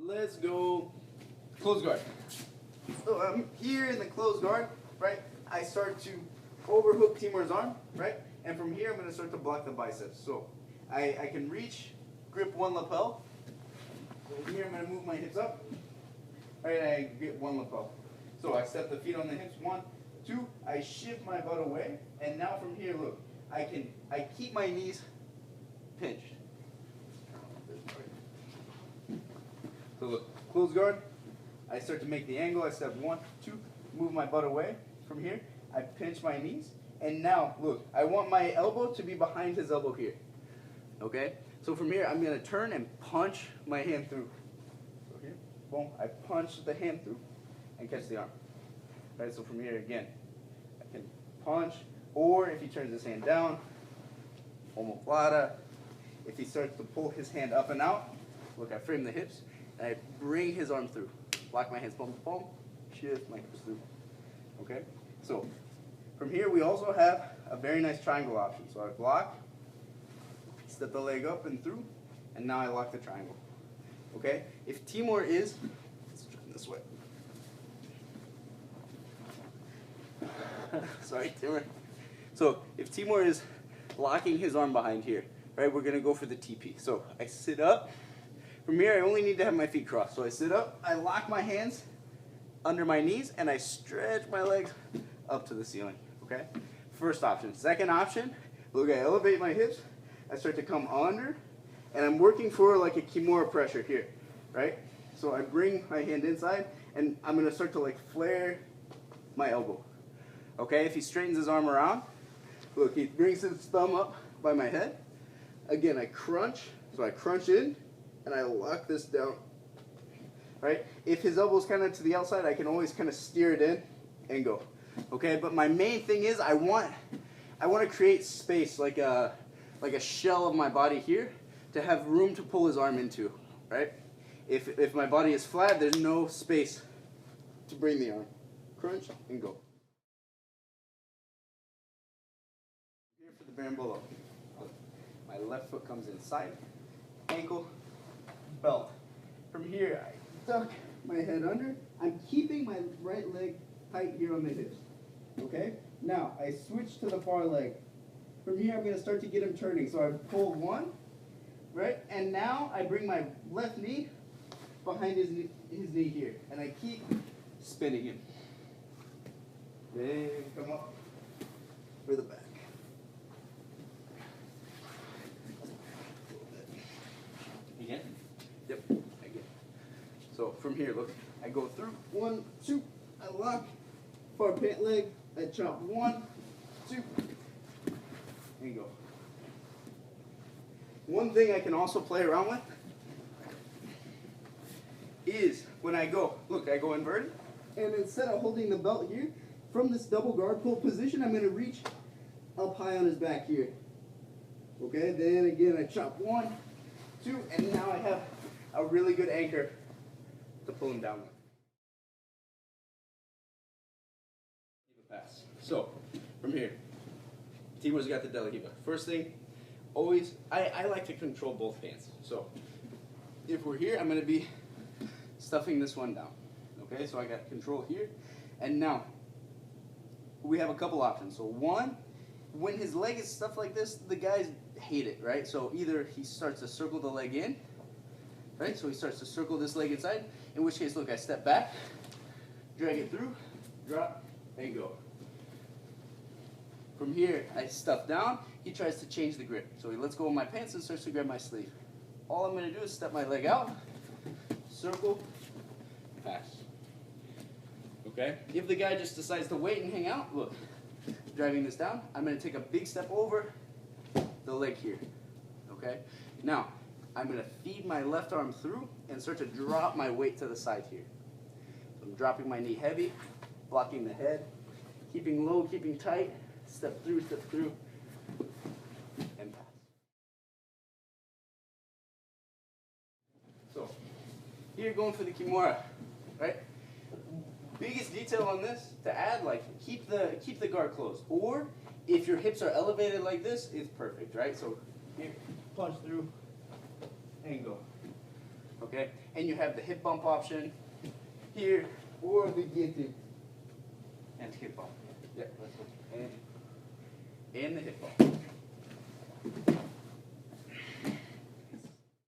Let's go close guard. So I'm here in the close guard, right? I start to overhook Timur's arm, right? And from here I'm going to start to block the biceps. So I can reach, grip one lapel. So here I'm going to move my hips up, right? I grip one lapel. So I step the feet on the hips, 1, 2. I shift my butt away, and now from here, look, I keep my knees pinched. So look, close guard. I start to make the angle. I step 1, 2, move my butt away. From here, I pinch my knees, and now look, I want my elbow to be behind his elbow here. Okay? So from here, I'm gonna turn and punch my hand through. So here, boom, I punch the hand through and catch the arm. Right? So from here again, I can punch, or if he turns his hand down, omoplata. If he starts to pull his hand up and out, look, I frame the hips, and I bring his arm through. Lock my hands, boom, boom, shift my hips through. Okay? So from here, we also have a very nice triangle option. So I block, step the leg up and through, and now I lock the triangle. Okay? If Timur is, let's turn this way. Sorry, Timur. So if Timur is locking his arm behind here, right, we're going to go for the TP. So I sit up. From here, I only need to have my feet crossed. So I sit up, I lock my hands under my knees, and I stretch my legs up to the ceiling. Okay? First option. Second option, look, I elevate my hips. I start to come under, and I'm working for like a kimura pressure here, right? So I bring my hand inside, and I'm going to start to like flare my elbow. Okay, if he straightens his arm around, look, he brings his thumb up by my head. Again, I crunch, so I crunch in, and I lock this down, right? If his elbow's kind of to the outside, I can always kind of steer it in and go. Okay, but my main thing is I want to create space, like a shell of my body here, to have room to pull his arm into, right? If my body is flat, there's no space to bring the arm. Crunch and go. Here for the berimbolo. My left foot comes inside, ankle, belt. From here, I duck my head under. I'm keeping my right leg tight here on the hips. Okay? Now, I switch to the far leg. From here, I'm going to start to get him turning. So I pull 1, right? And now I bring my left knee behind his knee here. And I keep spinning him. Then come up for the back. Again? Yep, again. So from here, look, I go through, 1, 2, I lock, far pant leg, I chop 1, 2, and go. One thing I can also play around with is when I go, look, I go inverted, and instead of holding the belt here, from this double guard pull position, I'm going to reach up high on his back here. Okay, then again, I chop 1, 2, and now I have a really good anchor to pull him down with. Pass. So, from here, Timur's got the De La Riva. First thing, always, I like to control both hands. So, if we're here, I'm going to be stuffing this one down. Okay, so I got control here. And now, we have a couple options. So one, when his leg is stuffed like this, the guys hate it, right? So either he starts to circle the leg in, right? So he starts to circle this leg inside, in which case, look, I step back, drag it through, drop, and go. From here, I stuff down, he tries to change the grip. So he lets go of my pants and starts to grab my sleeve. All I'm going to do is step my leg out, circle, pass. Okay? If the guy just decides to wait and hang out, look, driving this down, I'm going to take a big step over the leg here. Okay? Now, I'm going to feed my left arm through and start to drop my weight to the side here. So I'm dropping my knee heavy, blocking the head, keeping low, keeping tight, step through, and pass. So, here going for the kimura, right? Biggest detail on this to add, like keep the guard closed, or if your hips are elevated like this, it's perfect, right? So here, punch through and go. Okay. Okay? And you have the hip bump option here, or the guillotine. And hip bump. Yeah, and the hip bump.